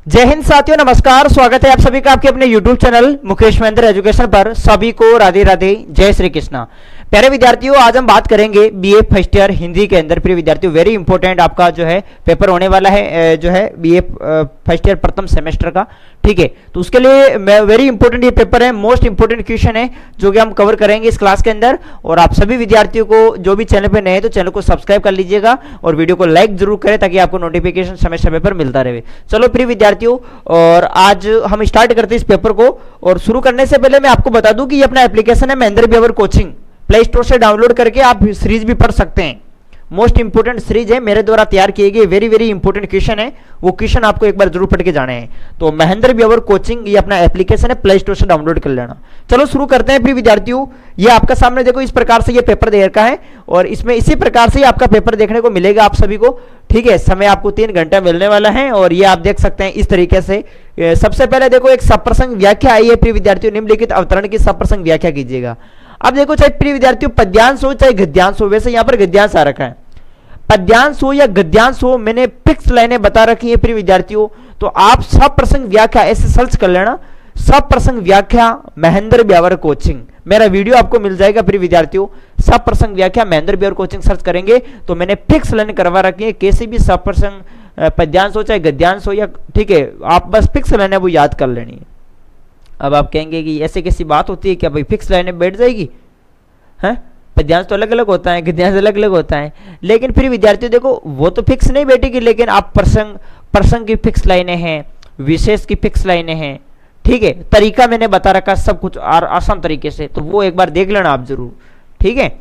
जय हिंद साथियों, नमस्कार। स्वागत है आप सभी का आपके अपने YouTube channel Mukesh Mahendra education पर। सभी को राधे राधे, जय श्री कृष्णा। प्यारे विद्यार्थियों, आज हम बात करेंगे बीए फर्स्ट ईयर हिंदी के अंदर। प्रिय विद्यार्थियों, वेरी इंपॉर्टेंट आपका जो है पेपर होने वाला है, जो है बीए फर्स्ट ईयर प्रथम सेमेस्टर का। ठीक है, तो उसके लिए वेरी इंपॉर्टेंट ये पेपर है, मोस्ट इंपॉर्टेंट क्वेश्चन है जो कि हम कवर करेंगे इस क्लास के अंदर। और आप सभी विद्यार्थियों को जो भी चैनल पर नए हैं तो चैनल को सब्सक्राइब कर लीजिएगा और वीडियो को लाइक जरूर करें ताकि आपको नोटिफिकेशन समय समय पर मिलता रहे। चलो प्रिय विद्यार्थियों, और आज हम स्टार्ट करते हैं इस पेपर को। और शुरू करने से पहले मैं आपको बता दूं कि ये अपना एप्लीकेशन है महेंद्र ब्यवर कोचिंग, प्ले स्टोर से डाउनलोड करके आप सीरीज भी पढ़ सकते हैं। मोस्ट इंपोर्टेंट सीरीज है, मेरे द्वारा तैयार किए गए वेरी वेरी इंपोर्टेंट क्वेश्चन है, वो क्वेश्चन आपको एक बार जरूर पढ़ के जाने हैं। तो महेंद्र ब्यवर कोचिंग ये अपना एप्लीकेशन है, प्ले स्टोर से डाउनलोड कर लेना। चलो शुरू करते हैं प्रिय विद्यार्थियों। ये आपका सामने देखो इस प्रकार से ये पेपर दे रखा है और इसमें इसी प्रकार से आपका पेपर देखने को मिलेगा आप सभी को। ठीक है, समय आपको 3 घंटा मिलने वाला है और ये आप देख सकते हैं इस तरीके से। सबसे पहले देखो एक सप्रसंग व्याख्या आई है प्रिय विद्यार्थियों, निम्नलिखित अवतरण की सप्रसंग व्याख्या कीजिएगा। अब देखो चाहे प्रिय विद्यार्थियों पद्यांश हो चाहे गद्यांश हो, वैसे यहाँ पर गद्यांश आ रखा है, पद्यांश हो या गद्यांश हो मैंने फिक्स लाइनें बता रखी है प्रिय विद्यार्थियों। तो आप सप्रसंग व्याख्या ऐसे सर्च कर लेना, सप्रसंग व्याख्या महेंद्र ब्यवर कोचिंग, मेरा वीडियो आपको मिल जाएगा प्रिय विद्यार्थियों। सप्रसंग व्याख्या महेंद्र ब्यवर कोचिंग सर्च करेंगे तो मैंने फिक्स लाइन करवा रखी है, कैसे भी सप्रसंग पद्यांश हो चाहे गद्यांश हो या, ठीक है, आप बस फिक्स लाइनें वो याद कर लेनी है। अब आप कहेंगे कि ऐसे कैसी बात होती है क्या भाई, फिक्स लाइनें बैठ जाएगी? हैं, पद्यांश तो अलग अलग होता है, गद्यांश अलग अलग होता है, लेकिन फिर विद्यार्थियों देखो वो तो फिक्स नहीं बैठेगी, लेकिन आप प्रसंग की फिक्स लाइनें हैं, विशेष की फिक्स लाइनें हैं। ठीक है, तरीका मैंने बता रखा सब कुछ आसान तरीके से, तो वो एक बार देख लेना आप जरूर। ठीक है,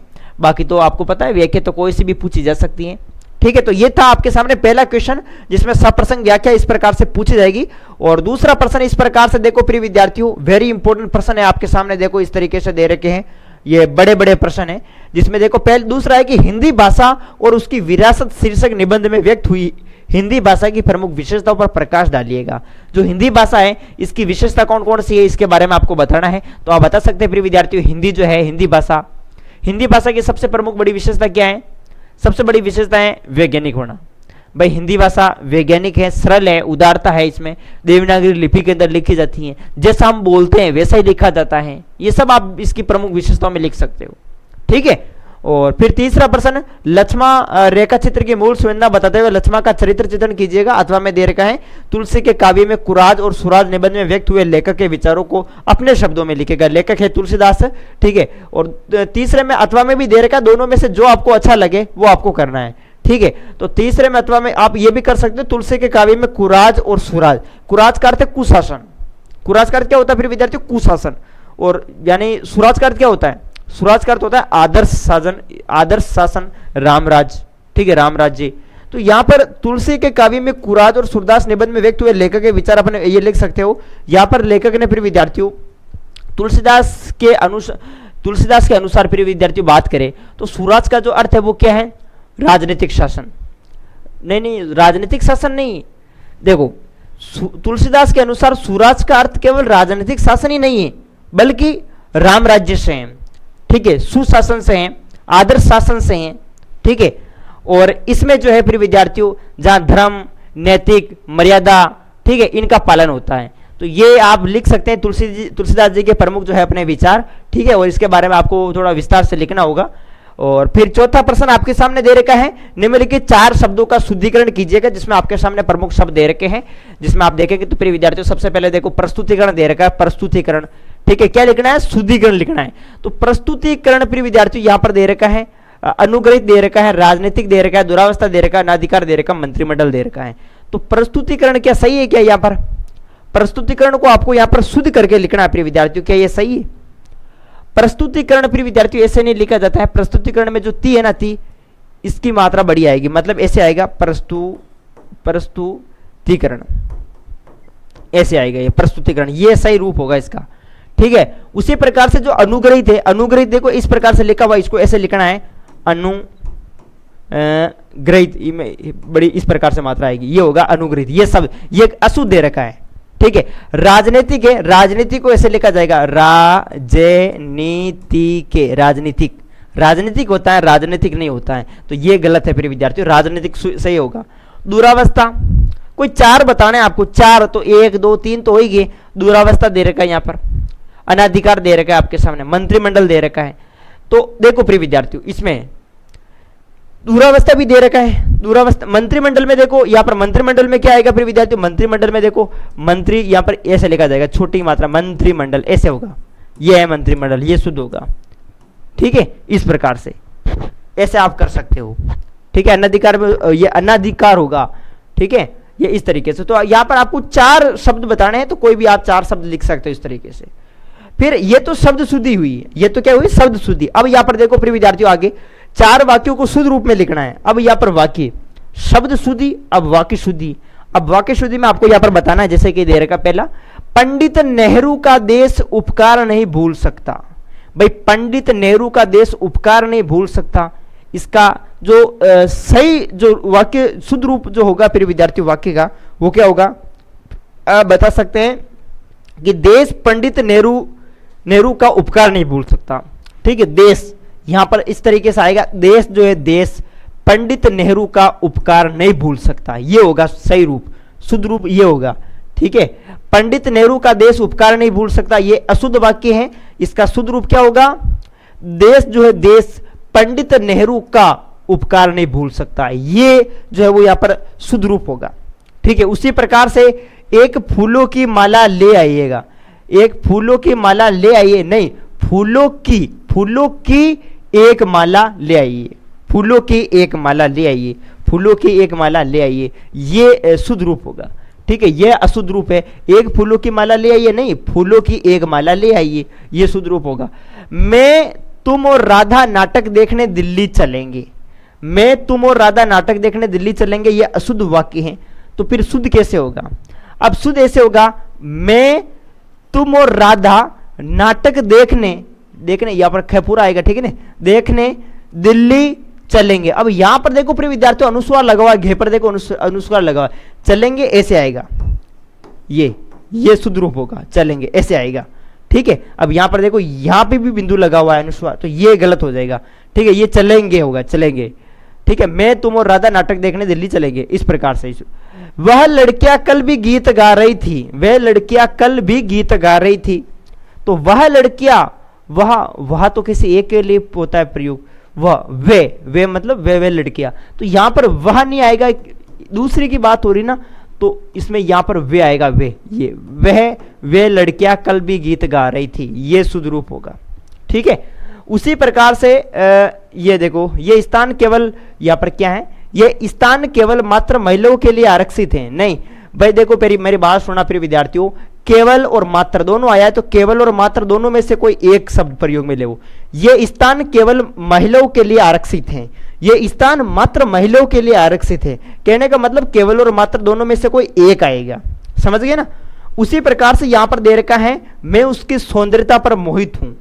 बाकी तो आपको पता है व्याख्या तो कोई सी भी पूछी जा सकती है। ठीक है, तो ये था आपके सामने पहला क्वेश्चन जिसमें सप्रसंग व्याख्या इस प्रकार से पूछी जाएगी। और दूसरा प्रश्न इस प्रकार से देखो प्रिय विद्यार्थियों, वेरी इंपॉर्टेंट प्रश्न है आपके सामने, देखो इस तरीके से दे रखे हैं, ये बड़े बड़े प्रश्न है जिसमें देखो पहले दूसरा है कि हिंदी भाषा और उसकी विरासत शीर्षक निबंध में व्यक्त हुई हिंदी भाषा की प्रमुख विशेषताओं पर प्रकाश डालिएगा। जो हिंदी भाषा है इसकी विशेषता कौन कौन सी है इसके बारे में आपको बताना है। तो आप बता सकते हैं प्रिय विद्यार्थियों, हिंदी जो है हिंदी भाषा की सबसे प्रमुख बड़ी विशेषता क्या है? सबसे बड़ी विशेषता है वैज्ञानिक होना। भाई हिंदी भाषा वैज्ञानिक है, सरल है, उदारता है, इसमें देवनागरी लिपि के अंदर लिखी जाती है, जैसा हम बोलते हैं वैसा ही लिखा जाता है। ये सब आप इसकी प्रमुख विशेषताओं में लिख सकते हो। ठीक है, और फिर तीसरा प्रश्न, लक्ष्मा रेखा चित्र की मूल संवेदना बताते हुए लक्ष्मा का चरित्र चित्रण कीजिएगा। अथवा में दे रखा है तुलसी के काव्य में कुराज और सुराज निबंध में व्यक्त हुए लेखक के विचारों को अपने शब्दों में लिखेगा। लेखक है तुलसीदास। ठीक है, और तीसरे में अथवा में भी दे रखा, दोनों में से जो आपको अच्छा लगे वो आपको करना है। ठीक है, तो तीसरे में अथवा में आप ये भी कर सकते हो, तुलसी के काव्य में कुराज और सुराज, कुराज का अर्थ है कुशासन, कुराज का अर्थ क्या होता है फिर विद्यार्थियों? कुशासन। और यानी सुराज का अर्थ क्या होता है? सुराज का अर्थ होता है आदर्श शासन, रामराज। ठीक है, रामराज्य। तो यहां पर तुलसी के काव्य में कुराज और सूरदास निबंध में व्यक्त हुए लेखक के विचार अपने ये लिख सकते हो। यहां पर लेखक ने फिर विद्यार्थियों तुलसीदास के अनुसार फिर विद्यार्थियों बात करें तो सुराज का जो अर्थ है वो क्या है? राजनीतिक शासन। नहीं, राजनीतिक शासन नहीं, देखो तुलसीदास के अनुसार सुराज का अर्थ केवल राजनीतिक शासन ही नहीं है बल्कि राम राज्य से है। ठीक है, सुशासन से है, आदर्श शासन से है। ठीक है, और इसमें जो है फिर विद्यार्थियों जहां धर्म, नैतिक मर्यादा, ठीक है, इनका पालन होता है। तो ये आप लिख सकते हैं तुलसीदास जी के प्रमुख जो है अपने विचार। ठीक है, और इसके बारे में आपको थोड़ा विस्तार से लिखना होगा। और फिर चौथा प्रश्न आपके सामने दे रखा है, निम्नलिखित 4 शब्दों का शुद्धिकरण कीजिएगा, जिसमें आपके सामने प्रमुख शब्द दे रखे हैं, जिसमें आप देखेंगे तो प्रिय विद्यार्थियों सबसे पहले देखो प्रस्तुतिकरण दे रखा है, प्रस्तुतिकरण। ठीक है, क्या लिखना है? शुद्धिकरण लिखना है। तो प्रस्तुतिकरण प्रिय विद्यार्थियों यहां पर दे रखा है, अनुग्रहित दे रखा है, राजनीतिक दे रखा है, दुरावस्था दे रखा है, अनाधिकार दे रखा है, मंत्रिमंडल दे रखा है। तो प्रस्तुतिकरण क्या सही है क्या? यहां पर प्रस्तुतिकरण को आपको यहां पर शुद्ध करके लिखना है प्रिय विद्यार्थियों, क्या ये सही है? प्रस्तुतिकरण प्रिय विद्यार्थियों ऐसे नहीं लिखा जाता है, प्रस्तुतिकरण में जो ती है ना, ती इसकी मात्रा बड़ी आएगी, मतलब ऐसे आएगा प्रस्तुतिकरण, ऐसे आएगा ये प्रस्तुतिकरण, ये सही रूप होगा इसका। ठीक है, उसी प्रकार से जो अनुग्रहित है, अनुग्रहित देखो इस प्रकार से लिखा हुआ, इसको ऐसे लिखना है अनुग्रहित, बड़ी इस प्रकार से मात्रा आएगी, ये होगा अनुग्रहित। ये सब ये अशुद्ध दे रखा है। ठीक है, राजनीतिक है, राजनीति को ऐसे लिखा जाएगा राजनीतिक, राजनीतिक, राजनीतिक होता है, राजनीतिक नहीं होता है, तो ये गलत है प्रिय विद्यार्थियों, राजनीतिक सही होगा। दुरावस्था, कोई चार बताने आपको, चार तो 1 2 3 तो हो ही गए। दूरावस्था दे रखा है यहाँ पर, अनाधिकार दे रखा है आपके सामने, मंत्रिमंडल दे रखा है। तो देखो प्रिय विद्यार्थियों, इसमें दूरावस्था भी दे रखा है। दूरावस्था मंत्रिमंडल में देखो, यहाँ पर मंत्रिमंडल में क्या आएगा प्रिय विद्यार्थियों, मंत्रिमंडल में देखो मंत्री यहाँ पर ऐसे लिखा जाएगा, छोटी मात्रा मंत्रिमंडल ऐसे होगा, ये है मंत्रिमंडल, ये शुद्ध होगा। ठीक है, इस प्रकार से ऐसे आप कर सकते हो। ठीक है, अनाधिकार में ये अनाधिकार होगा। ठीक है, ये इस तरीके से। तो यहाँ पर आपको 4 शब्द बताने हैं, तो कोई भी आप 4 शब्द लिख सकते हो इस तरीके से। फिर ये तो शब्द शुद्धि हुई है, ये तो क्या हुई, शब्द शुद्धि। अब यहाँ पर देखो प्रिय विद्यार्थियों, आगे 4 वाक्यों को शुद्ध रूप में लिखना है। अब यहाँ पर वाक्य, शब्द शुद्धि, अब वाक्य शुद्धि। अब वाक्य शुद्धि में आपको यहाँ पर बताना है, जैसे कि दे रखा पहला, पंडित नेहरू का देश उपकार नहीं भूल सकता। भाई पंडित नेहरू का देश उपकार नहीं भूल सकता, इसका जो सही जो वाक्य शुद्ध रूप जो होगा प्रिय विद्यार्थियों वाक्य का, वो क्या होगा, आप बता सकते हैं कि देश पंडित नेहरू का उपकार नहीं भूल सकता। ठीक है, देश यहां पर इस तरीके से आएगा, देश जो है, देश पंडित नेहरू का उपकार नहीं भूल सकता, ये होगा सही रूप, शुद्ध रूप ये होगा। ठीक है, पंडित नेहरू का देश उपकार नहीं भूल सकता, ये अशुद्ध वाक्य है। इसका शुद्ध रूप क्या होगा, देश जो है, देश पंडित नेहरू का उपकार नहीं भूल सकता, ये जो है वो यहाँ पर शुद्ध रूप होगा। ठीक है, उसी प्रकार से एक फूलों की माला ले आइएगा, एक फूलों की माला ले आइए, नहीं फूलों की एक माला ले आइए, फूलों की एक माला ले आइए, फूलों की एक माला ले आइए, ये शुद्ध रूप होगा। ठीक है, यह अशुद्ध रूप है, एक फूलों की माला ले आइए, नहीं फूलों की एक माला ले आइए, ये शुद्ध रूप होगा। मैं तुम और राधा नाटक देखने दिल्ली चलेंगे, मैं तुम और राधा नाटक देखने दिल्ली चलेंगे, ये अशुद्ध वाक्य है। तो फिर शुद्ध कैसे होगा, अब शुद्ध ऐसे होगा, मैं तुम और राधा नाटक देखने यहाँ पर खैपुरा आएगा। ठीक है ना, देखने दिल्ली चलेंगे। अब यहां पर देखो प्रिय विद्यार्थियों, अनुस्वार लगा हुआ, घे पर देखो अनुस्वार लगा हुआ, चलेंगे ऐसे आएगा, ये शुद्ध रूप होगा, चलेंगे ऐसे आएगा। ठीक है, अब यहां पर देखो, यहां पे भी बिंदु लगा हुआ है अनुस्वार, तो ये गलत हो जाएगा। ठीक है, ये चलेंगे होगा, चलेंगे। ठीक है, मैं तुम और राधा नाटक देखने दिल्ली चलेंगे, इस प्रकार से। वह लड़कियां कल भी गीत गा रही थी, वह लड़कियां कल भी गीत गा रही थी। तो वह लड़कियां, वह तो किसी एक के लिए होता है प्रयोग, वह वे मतलब वे लड़कियां, तो यहां पर वह नहीं आएगा, दूसरी की बात हो रही ना, तो इसमें यहां पर वे आएगा, वे लड़कियां कल भी गीत गा रही थी, ये शुद्ध रूप होगा। ठीक है, उसी प्रकार से ये देखो, ये स्थान केवल यहाँ पर क्या है, ये स्थान केवल मात्र महिलाओं के लिए आरक्षित है। नहीं भाई देखो, मेरी बात सुना प्रिय विद्यार्थियों, केवल और मात्र दोनों आया है, तो केवल और मात्र दोनों में से कोई एक शब्द प्रयोग में ले। ये स्थान केवल महिलाओं के लिए आरक्षित है, ये स्थान मात्र महिलाओं के लिए आरक्षित है, कहने का मतलब केवल और मात्र दोनों में से कोई एक आएगा, समझ गए ना। उसी प्रकार से यहां पर दे रखा है, मैं उसकी सौंदर्यता पर मोहित हूं,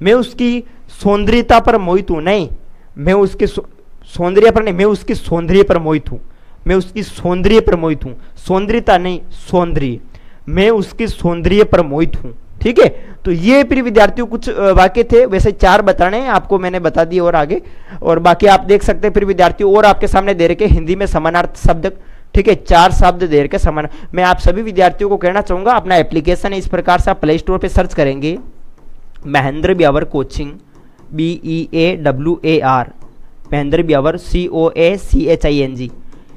मैं उसकी सौंदर्यता पर मोहित हूं, नहीं मैं उसके सौंदर्य पर नहीं, मैं उसकी सौंदर्य पर मोहित हूं, मैं उसकी सौंदर्य पर मोहित हूं, सौंदर्यता नहीं सौंदर्य, मैं उसकी सौंदर्य पर मोहित हूं। ठीक है, तो ये प्रिय विद्यार्थियों कुछ वाक्य थे, वैसे 4 बताने हैं आपको, मैंने बता दिए और आगे, और बाकी आप देख सकते हैं प्रिय विद्यार्थियों, और आपके सामने दे रखे हिंदी में समानार्थ शब्द। ठीक है, 4 शब्द दे रखे समान। मैं आप सभी विद्यार्थियों को कहना चाहूंगा, अपना एप्लीकेशन है इस प्रकार से, आप प्ले स्टोर पर सर्च करेंगे Mahendra Beawar coaching, BEAWAR, Mahendra Beawar COACHING,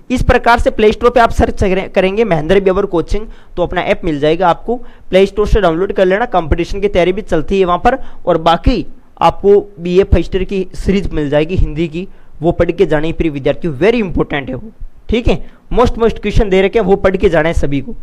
इस प्रकार से प्ले स्टोर पे आप सर्च करेंगे महेंद्र ब्यावर कोचिंग, तो अपना ऐप मिल जाएगा आपको, प्ले स्टोर से डाउनलोड कर लेना। कंपटीशन की तैयारी भी चलती है वहाँ पर, और बाकी आपको BA फर्स्ट ईयर की सीरीज मिल जाएगी हिंदी की, वो पढ़ के जाने प्रिय विद्यार्थियों, वेरी इंपॉर्टेंट है वो। ठीक है, मोस्ट क्वेश्चन दे रखे हैं, वो पढ़ के जाना है सभी को।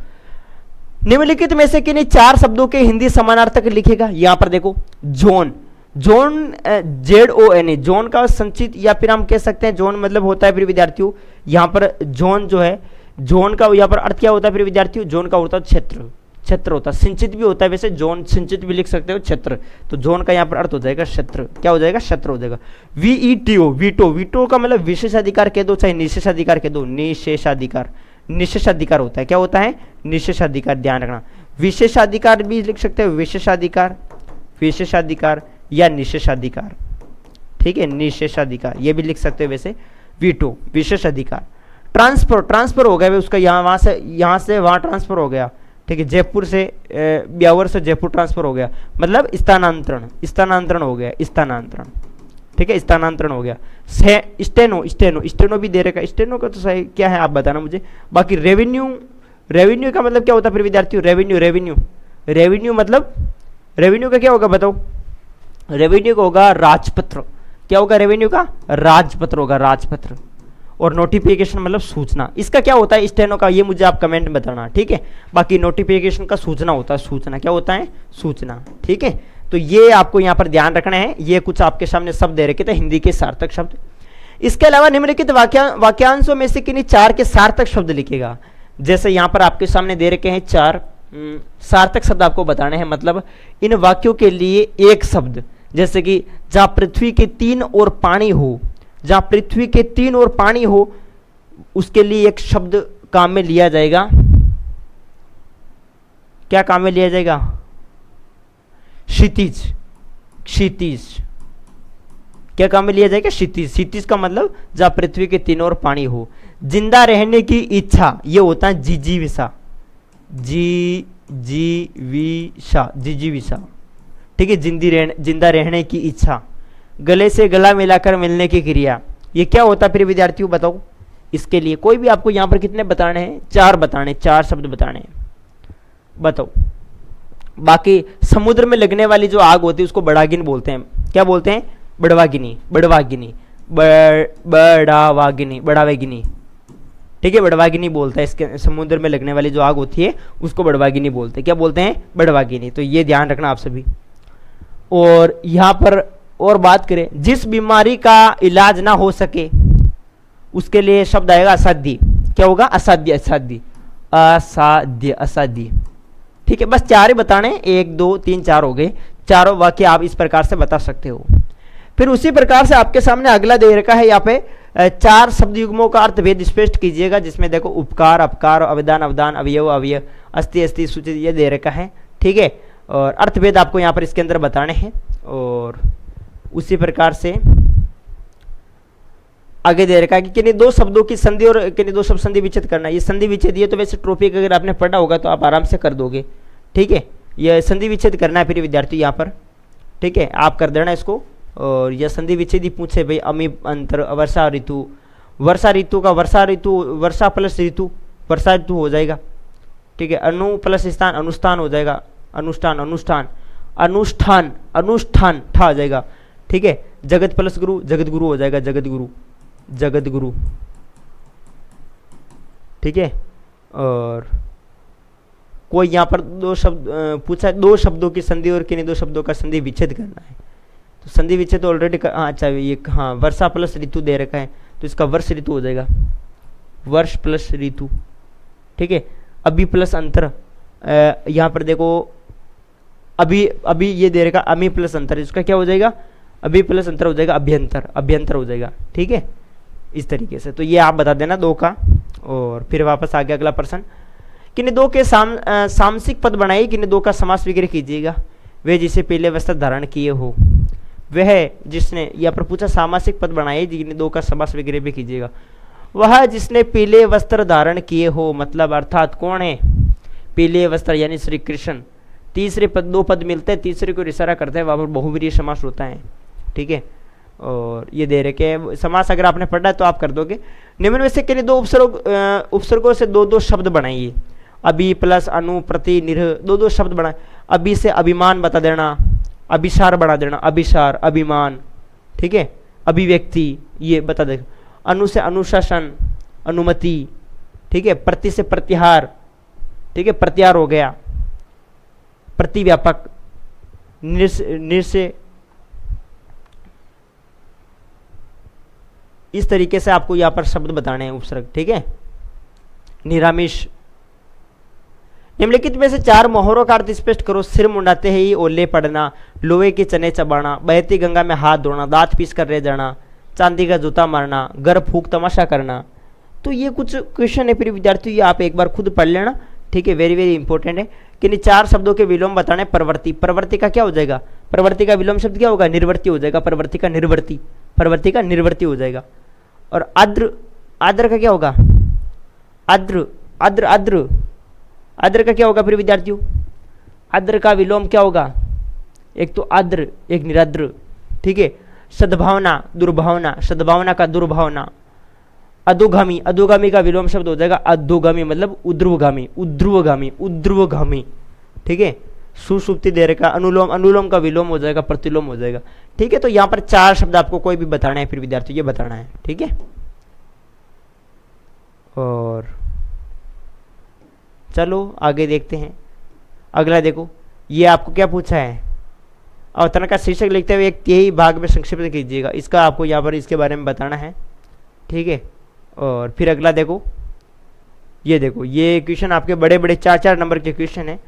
निम्नलिखित में से किन्हीं 4 शब्दों के हिंदी समानार्थक लिखेगा। यहाँ पर देखो, जोन, ZON, जोन का संचित, या फिर हम कह सकते हैं जोन मतलब होता है प्रिय विद्यार्थियों, यहाँ पर जोन जो है, जोन का यहाँ पर अर्थ क्या होता है प्रिय विद्यार्थियों, जोन का होता है क्षेत्र होता है, सिंचित भी होता है, वैसे जोन सिंचित भी लिख सकते हो, क्षेत्र, तो जोन का यहाँ पर अर्थ हो जाएगा क्षेत्र, क्या हो जाएगा, क्षेत्र हो जाएगा। VETO, वीटो का मतलब विशेषाधिकार कह दो, चाहे निशेषाधिकार कह दो, निशेषाधिकार होता है, क्या होता है, निशेषाधिकार, ध्यान रखना। विशेषाधिकार भी लिख सकते हो, विशेषाधिकार या निशेषाधिकार। ठीक है, निशेषाधिकार ये भी लिख सकते हो, वैसे वीटो विशेषाधिकार। ट्रांसफर हो गया उसका, यहाँ से वहाँ ट्रांसफर हो गया, ठीक है, जयपुर से ब्यावर से जयपुर ट्रांसफर हो गया, मतलब स्थानांतरण हो गया, स्थानांतरण, ठीक है, स्थानांतरण हो गया। स्टेनो भी दे रखा है, स्टेनो का तो सही क्या है आप बताना मुझे। बाकी रेवेन्यू का मतलब क्या होता है फिर विद्यार्थियों, रेवेन्यू मतलब रेवेन्यू का क्या होगा बताओ, रेवेन्यू का होगा राजपत्र, क्या होगा रेवेन्यू का, राजपत्र होगा, राजपत्र। और नोटिफिकेशन मतलब सूचना, इसका क्या होता है स्टेनो का, ये मुझे आप कमेंट में बताना, ठीक है। बाकी नोटिफिकेशन का सूचना होता है, सूचना क्या होता है, सूचना, ठीक है। तो ये आपको यहाँ पर ध्यान रखना है। ये कुछ आपके सामने शब्द दे रखे थे हिंदी के सार्थक शब्द। इसके अलावा निम्नलिखित वाक्यांशों में से किन्हीं 4 के सार्थक शब्द लिखेगा। जैसे यहाँ पर आपके सामने दे रखे हैं 4 सार्थक शब्द आपको बताने हैं, मतलब इन वाक्यों के लिए एक शब्द, जैसे कि जहां पृथ्वी के 3 ओर पानी हो, जहां पृथ्वी के 3 ओर पानी हो, उसके लिए एक शब्द काम में लिया जाएगा। क्या काम में लिया जाएगा, क्षितिज, क्षितिज, क्या काम में लिया जाएगा, क्षितिज। क्षितिज का मतलब जहां पृथ्वी के 3 ओर पानी हो। जिंदा रहने की इच्छा, ये होता है जिजीविषा, जिजीविषा, ठीक है, जिंदा रहने की इच्छा। गले से गला मिलाकर मिलने की क्रिया, ये क्या होता है फिर विद्यार्थियों बताओ। इसके लिए कोई भी आपको यहां पर कितने बताने हैं, 4 बताने, 4 शब्द बताने हैं, बताओ। बाकी समुद्र में लगने वाली जो आग होती है उसको बड़ागिनी बोलते हैं, क्या बोलते हैं, बड़वागिनी, बड़ावागिनी, ठीक है, बड़वागिनी बोलता है। इसके समुद्र में लगने वाली जो आग होती है उसको बड़वागिनी बोलते हैं, क्या बोलते हैं, बड़वागिनी। तो ये ध्यान रखना आप सभी। और यहाँ पर और बात करें, जिस बीमारी का इलाज ना हो सके उसके लिए शब्द आएगा असाध्य, क्या होगा, असाध्य, असाध्य, ठीक है। बस 4 ही बताने, 1 2 3 4 हो गए। चारों वाक्य आप इस प्रकार से बता सकते हो। फिर उसी प्रकार से आपके सामने अगला दे रखा है, यहाँ पे 4 शब्द युग्मों का अर्थभेद स्पष्ट कीजिएगा, जिसमें देखो उपकार, अपकार, अवदान, अवदान, अवयव, अवयव, अस्ति, अस्थि, सूचित, ये दे रखा है, ठीक है। और अर्थभेद आपको यहाँ पर इसके अंदर बताने हैं। और उसी प्रकार से आगे दे रखा है कि किन्हीं 2 शब्दों की संधि और किन्हीं 2 शब्द संधि विच्छेद करना। ये संधि विच्छेद, ये तो वैसे टॉपिक अगर आपने पढ़ा होगा तो आप आराम से कर दोगे, ठीक है। यह संधि विच्छेद करना है फिर विद्यार्थी यहाँ पर, ठीक है, आप कर देना इसको। और यह संधि विच्छेद ही पूछे भाई, अमी अंतर, वर्षा ऋतु, वर्षा ऋतु का वर्षा ऋतु, वर्षा प्लस ऋतु वर्षा ऋतु हो जाएगा, ठीक है। अनु प्लस स्थान अनुष्ठान हो जाएगा, अनुष्ठान, अनुष्ठान, अनुष्ठान, अनुष्ठान ठा आ जाएगा, ठीक है। जगत प्लस गुरु, जगत गुरु हो जाएगा, जगत गुरु, जगत गुरु, ठीक है। और कोई यहाँ पर 2 शब्द पूछा, 2 शब्दों की संधि और किन्हीं 2 शब्दों का संधि विच्छेद करना है। तो संधि विच्छेद तो ऑलरेडी हाँ, अच्छा ये हाँ, वर्षा प्लस ऋतु दे रखा है तो इसका वर्ष ऋतु हो जाएगा, वर्ष प्लस ऋतु, ठीक है। अभी प्लस अंतर, यहाँ पर देखो अभी ये दे रखा अमी प्लस अंतर, इसका क्या हो जाएगा, अभी प्लस अंतर हो जाएगा, अभ्यंतर, अभ्यंतर हो जाएगा, ठीक है, इस तरीके से। तो ये आप बता देना 2 का। और फिर वापस आ गया अगला प्रश्न, किन्हीं 2 के सामसिक पद बनाइए, किन्हीं 2 का समास वगैरह कीजिएगा। वे जिसे पीले वस्त्र धारण किए हो, वह जिसने, यहाँ पर पूछा सामासिक पद बनाइए, किन्हीं 2 का समास वगैरह भी कीजिएगा। वह जिसने पीले वस्त्र धारण किए हो, मतलब अर्थात कौन है, पीले वस्त्र यानी श्री कृष्ण। तीसरे पद 2 पद मिलते हैं, तीसरे को इशारा करते हैं, वहाँ पर बहुवीर्य समास होता है, ठीक है। और ये दे रहे कि समास अगर आपने पढ़ा है तो आप कर दोगे। निम्न में से किन्हीं 2 उपसर्गों से 2 शब्द बनाइए। अभी प्लस अनु, प्रति, निरह, 2 शब्द बनाए। अभी से अभिमान बता देना, अभिसार बना देना, अभिसार, अभिमान, ठीक है। अभिव्यक्ति ये बता देगा। अनु से अनुशासन, अनुमति, ठीक है। प्रति से प्रत्याहार, ठीक है, प्रत्याहार हो गया। प्रतिव्यापक, निर से, इस तरीके से आपको यहाँ पर शब्द बताने हैं उपसर्ग, ठीक है। निरामिष। निम्नलिखित में से 4 मोहरों का अर्थ स्पष्ट करो। सिर मुंडाते ही ओले पड़ना, लोहे के चने चबाना, बहती गंगा में हाथ धोना, दांत पीस कर रह जाना, चांदी का जूता मारना, घर फूक तमाशा करना। तो ये कुछ क्वेश्चन है फिर विद्यार्थियों, ये आप एक बार खुद पढ़ लेना, ठीक है, वेरी वेरी इंपॉर्टेंट है। कि 4 शब्दों के विलोम बताने। प्रवृत्ति, प्रवृत्ति का क्या हो जाएगा, प्रवृत्ति का विलोम शब्द क्या होगा, निर्वर्ती हो जाएगा, प्रवृत्ति का निर्वर्ती, प्रवृत्ति का निर्वर्ती हो जाएगा। और आद्र, आद्र का क्या होगा, आद्र, आद्र आद्र, आद्र का क्या होगा प्रिय विद्यार्थियों? आद्र का विलोम क्या होगा? एक तो आद्र, एक निराद्र, ठीक है। सद्भावना, दुर्भावना, सद्भावना का दुर्भावना। अधोगामी, अधोगामी का विलोम शब्द हो जाएगा अधोगामी, मतलब उध्रुवगामी, उध्रुवगामी, उध्रुवगामी, ठीक है। सुषुप्ति देर का अनुलोम, अनुलोम का विलोम हो जाएगा प्रतिलोम हो जाएगा, ठीक है। तो यहां पर 4 शब्द आपको कोई भी बताना है फिर विद्यार्थी, ये बताना है, ठीक है। और चलो आगे देखते हैं। अगला देखो, ये आपको क्या पूछा है? अवतरण का शीर्षक लिखते हुए एक 3 भाग में संक्षिप्त कीजिएगा। इसका आपको यहाँ पर इसके बारे में बताना है, ठीक है। और फिर अगला देखो, ये देखो, ये क्वेश्चन आपके बड़े बड़े 4-4 नंबर के क्वेश्चन है।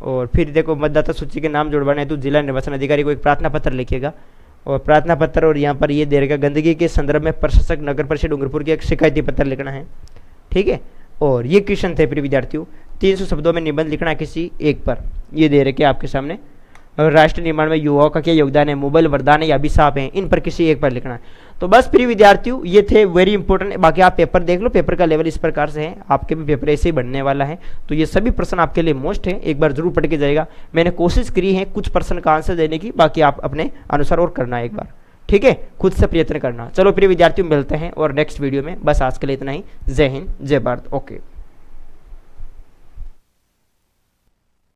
और फिर देखो, मतदाता सूची के नाम जुड़वाने हैं तो जिला निर्वाचन अधिकारी को एक प्रार्थना पत्र लिखेगा। और प्रार्थना पत्र, और यहाँ पर ये दे रहेगा गंदगी के संदर्भ में प्रशासक नगर परिषद डूंगरपुर की एक शिकायती पत्र लिखना है, ठीक है। और ये क्वेश्चन थे प्रिय विद्यार्थियों, 300 शब्दों में निबंध लिखना है किसी एक पर, ये दे रखे आपके सामने। और राष्ट्र निर्माण में युवाओं का क्या योगदान है, मोबाइल वरदान है या अभिशाप है, इन पर किसी एक पर लिखना है। तो बस प्रिय विद्यार्थियों ये थे वेरी इंपॉर्टेंट। बाकी आप पेपर देख लो, पेपर का लेवल इस प्रकार से है, आपके भी पेपर ऐसे ही बनने वाला है। तो ये सभी प्रश्न आपके लिए मोस्ट है, एक बार जरूर पढ़ के जाएगा। मैंने कोशिश करी है कुछ प्रश्न का आंसर देने की, बाकी आप अपने अनुसार और करना एक बार, ठीक है, खुद से प्रयत्न करना। चलो प्रिय विद्यार्थियों मिलते हैं और नेक्स्ट वीडियो में। बस आज के लिए इतना ही। जय हिंद, जय भारत, ओके।